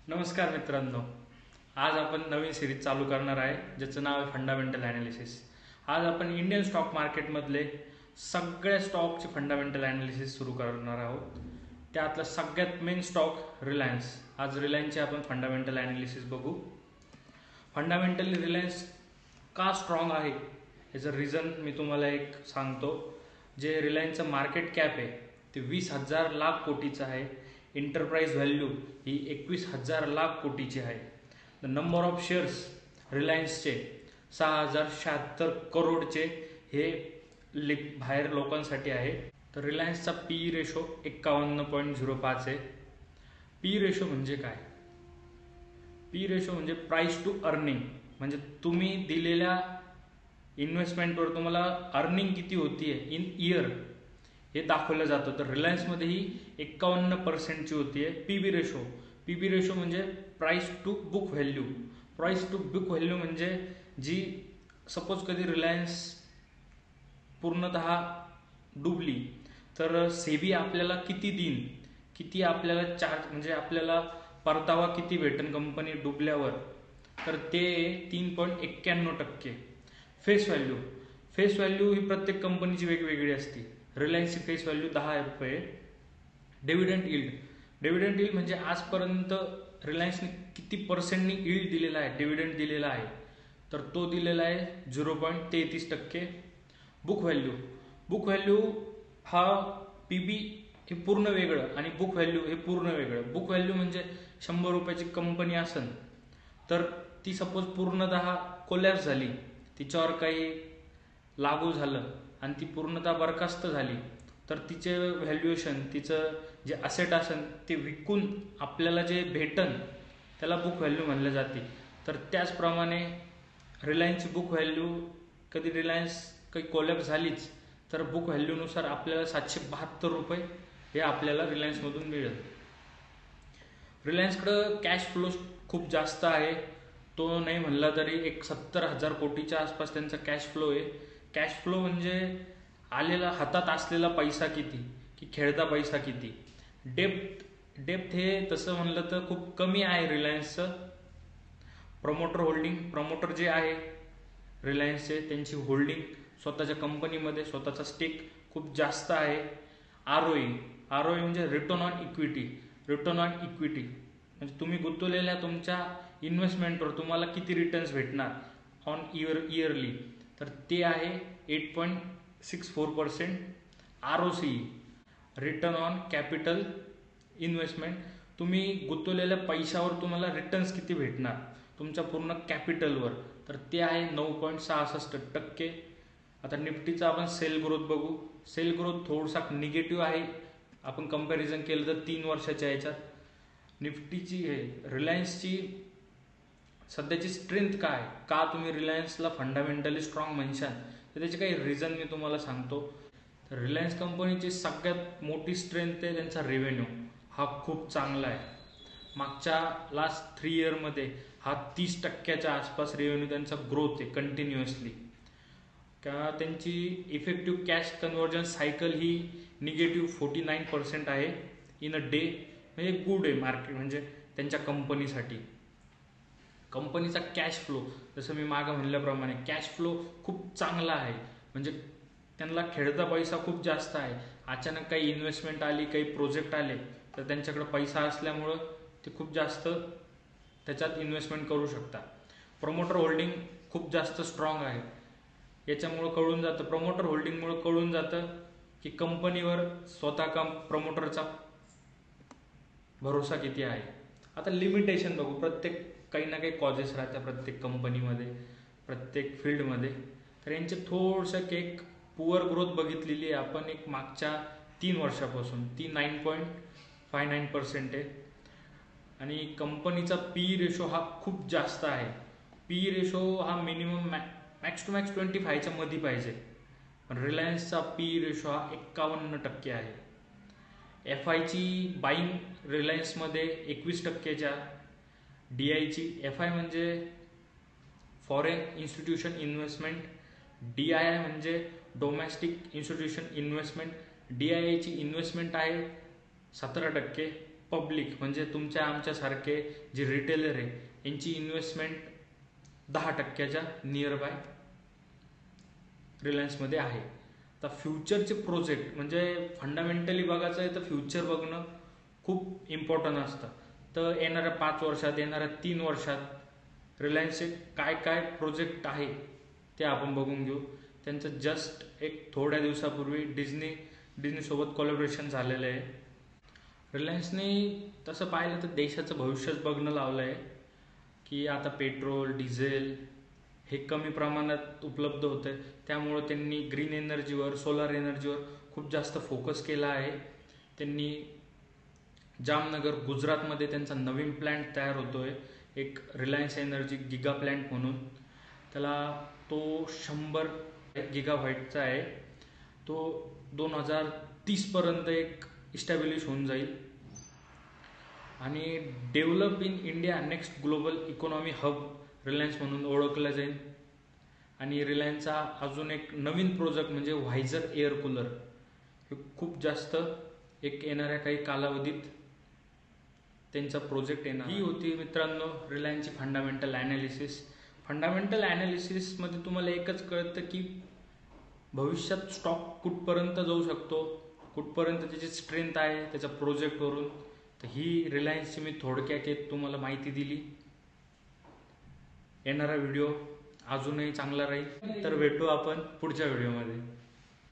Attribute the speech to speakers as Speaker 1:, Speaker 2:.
Speaker 1: नमस्कार मित्रांनो, आज आपण नवीन सिरीज चालू करणार आहे ज्याचं नाव आहे फंडामेंटल ॲनालिसिस. आज आपण इंडियन स्टॉक मार्केटमधले सगळ्या स्टॉकचे फंडामेंटल ॲनालिसिस सुरू करणार आहोत. त्यातलं सगळ्यात मेन स्टॉक रिलायन्स. आज रिलायन्सचे आपण फंडामेंटल ॲनालिसिस बघू. फंडामेंटली रिलायन्स का स्ट्रॉंग आहे याचं रिझन मी तुम्हाला एक सांगतो. जे रिलायन्सचं मार्केट कॅप आहे ते 20,000 लाख कोटीचं आहे. एंटरप्राइज व्हॅल्यू ही 21,000 लाख कोटीची आहे. द नंबर ऑफ शेअर्स रिलायन्सचे 6,076 करोडचे हे बाहेर लोकांसाठी आहे. तर रिलायन्सचा पी रेशो 51.05 आहे. पी रेशो म्हणजे काय? पी रेशो म्हणजे प्राइस टू अर्निंग, म्हणजे तुम्ही दिलेल्या इन्व्हेस्टमेंटवर तुम्हाला अर्निंग किती होतीये इन इयर हे दाखवलं जातं. तर रिलायन्समध्ये ही 51% होतीये. पीबी रेशो, पीबी रेशो म्हणजे price to book value. Price to book value म्हणजे जी सपोज कधी रिलायन्स पूर्णतः डुबली तर सेबी आपल्याला किती देईन, किती आपल्याला चार्ज, म्हणजे आपल्याला परतावा किती भेटेल कंपनी डुबल्यावर, तर ते 3.91%. फेस व्हॅल्यू, फेस व्हॅल्यू ही प्रत्येक कंपनीची वेगवेगळी असते. रिलायन्सची फेस व्हॅल्यू 10 रुपये. डिव्हिडंड यील्ड, डिव्हिडंड यील्ड म्हणजे आजपर्यंत रिलायन्सने किती पर्सेंटनी यील्ड दिलेला आहे, डिव्हिडंड दिलेला आहे, तर तो दिलेला आहे 0.33%. बुक व्हॅल्यू, बुक व्हॅल्यू हा पीबी हे पूर्ण वेगळं आणि बुक व्हॅल्यू हे पूर्ण वेगळं. बुक व्हॅल्यू म्हणजे 100 रुपयाची कंपनी असेल तर ती सपोज पूर्णतः कोलॅप्स झाली, तिच्यावर काही लागू झालं आणि ती पूर्णतः बरखास्त झाली, तर तिचे व्हॅल्युएशन, तिचं जे असेट असेल ते विकून आपल्याला जे भेटन त्याला बुक व्हॅल्यू म्हणलं जाते. तर त्याचप्रमाणे रिलायन्सची बुक व्हॅल्यू, कधी रिलायन्स काही कोलॅप्स झालीच तर बुक व्हॅल्यूनुसार आपल्याला 772 रुपये हे आपल्याला रिलायन्समधून मिळेल. रिलायन्सकडं कॅश फ्लो खूप जास्त आहे. तो नाही म्हणला तरी एक 70,000 कोटीच्या आसपास त्यांचा कॅश फ्लो आहे. कॅश फ्लो म्हणजे आलेला, हातात असलेला पैसा किती, की खेळता पैसा किती. डेप्थ हे तसं म्हणलं तर खूप कमी आहे रिलायन्सचं. प्रमोटर होल्डिंग, प्रमोटर जे आहे रिलायन्सचे त्यांची होल्डिंग स्वतःच्या कंपनीमध्ये, स्वतःचा स्टेक खूप जास्त आहे. आरओई, आरओई म्हणजे return on equity. Return on equity म्हणजे तुम्ही गुंतवलेल्या तुमच्या इन्व्हेस्टमेंटवर तुम्हाला किती रिटर्न्स भेटणार ऑन इयरली, तर ते आहे 8.64%. ROC, return on capital investment, तुम्ही गुंतवलेल्या पैशावर तुम्हाला रिटर्न्स किती भेटणार तुमच्या पूर्ण कॅपिटलवर, तर ते आहे 9.66%. आता निफ्टीचा आपण सेल ग्रोथ बघू. सेल ग्रोथ थोडासा निगेटिव्ह आहे आपण कंपॅरिझन केलं तर 3 वर्षाच्या ह्याच्यात. निफ्टीची रिलायन्सची सध्याची स्ट्रेंथ काय, का तुम्ही रिलायन्सला फंडामेंटली स्ट्रॉंग म्हणशाल, तर त्याचे काही रिझन मी तुम्हाला सांगतो. तर रिलायन्स कंपनीची सगळ्यात मोठी स्ट्रेंथ आहे त्यांचा रेव्हेन्यू. हा खूप चांगला आहे. मागच्या लास्ट 3 इयरमध्ये हा 30% आसपास रेव्हेन्यू त्यांचा ग्रोथ आहे कंटिन्युअसली. का त्यांची इफेक्टिव्ह कॅश कन्व्हर्जन सायकल ही -49% आहे इन अ डे. म्हणजे गुड आहे मार्केट, म्हणजे त्यांच्या कंपनीसाठी. कंपनीचा कॅश फ्लो, जसं मी मागं म्हणल्याप्रमाणे कॅश फ्लो खूप चांगला आहे. म्हणजे त्यांना खेळता पैसा खूप जास्त आहे. अचानक काही इन्व्हेस्टमेंट आली, काही प्रोजेक्ट आले, तर त्यांच्याकडे पैसा असल्यामुळं ते खूप जास्त त्याच्यात इन्व्हेस्टमेंट करू शकतात. प्रमोटर होल्डिंग खूप जास्त स्ट्रॉंग आहे. याच्यामुळं कळून जातं, प्रमोटर होल्डिंगमुळं कळून जातं की कंपनीवर स्वतः प्रमोटरचा भरोसा किती आहे. आता लिमिटेशन बघू. प्रत्येक काही ना काही कॉजेस राहतात प्रत्येक कंपनीमध्ये, प्रत्येक फील्डमध्ये. तर यांचे थोडंसं एक पुअर ग्रोथ बघितलेली आहे आपण एक मागच्या 3 वर्षापासून. ती 9.59% आहे. आणि कंपनीचा पी रेशो हा खूप जास्त आहे. पी रेशो हा मिनिमम मॅक्स टू मॅक्स 25च्या मध्ये पाहिजे, पण रिलायन्सचा पी रेशो हा 51% आहे. एफ आयची बाईंग रिलायन्समध्ये 21%च्या, डी आयची, एफ आय म्हणजे foreign institution investment, D I I म्हणजे domestic institution investment, D I आयची इन्व्हेस्टमेंट आहे 17%. पब्लिक म्हणजे तुमच्या आमच्यासारखे जे रिटेलर आहे यांची इन्व्हेस्टमेंट 10% नियर बाय रिलायन्समध्ये आहे. आता फ्युचरचे प्रोजेक्ट म्हणजे फंडामेंटली बघायचं आहे तर फ्युचर बघणं खूप इम्पॉर्टंट असतं. तर येणाऱ्या 5 वर्षात, येणाऱ्या 3 वर्षात रिलायन्सचे काय काय प्रोजेक्ट आहे ते आपण बघून घेऊ. त्यांचं जस्ट एक थोड्या दिवसापूर्वी डिझनीसोबत कोलॅबोरेशन झालेलं आहे. रिलायन्सने तसं पाहिलं तर देशाचं भविष्यच बघणं लावलं आहे की आता पेट्रोल डिझेल हे कमी प्रमाणात उपलब्ध होतं आहे, त्यामुळं त्यांनी ग्रीन एनर्जीवर, सोलार एनर्जीवर खूप जास्त फोकस केला आहे. त्यांनी जामनगर गुजरातमध्ये त्यांचा नवीन प्लॅन्ट तयार होतो आहे, एक रिलायन्स एनर्जी गिगा प्लॅन्ट म्हणून. त्याला तो 100 गिगावाईटचा आहे. तो 2030पर्यंत एक इस्टॅब्लिश होऊन जाईल आणि develop in India next global economy hub Reliance म्हणून ओळखलं जाईल. आणि रिलायन्सचा अजून एक नवीन प्रोजेक्ट म्हणजे व्हायझर एअर कूलर, हे खूप जास्त एक येणाऱ्या काही कालावधीत त्यांचा प्रोजेक्ट येणार. ही होती मित्रांनो रिलायन्सची फंडामेंटल ॲनालिसिस. फंडामेंटल ॲनालिसिसमध्ये तुम्हाला एकच कळतं की भविष्यात स्टॉक कुठपर्यंत जाऊ शकतो, कुठपर्यंत त्याची स्ट्रेंथ आहे त्याच्या प्रोजेक्टवरून. तर ही रिलायन्सची मी थोडक्यात तुम्हाला माहिती दिली. येणारा व्हिडिओ अजूनही चांगला राहील. तर भेटू आपण पुढच्या व्हिडिओमध्ये.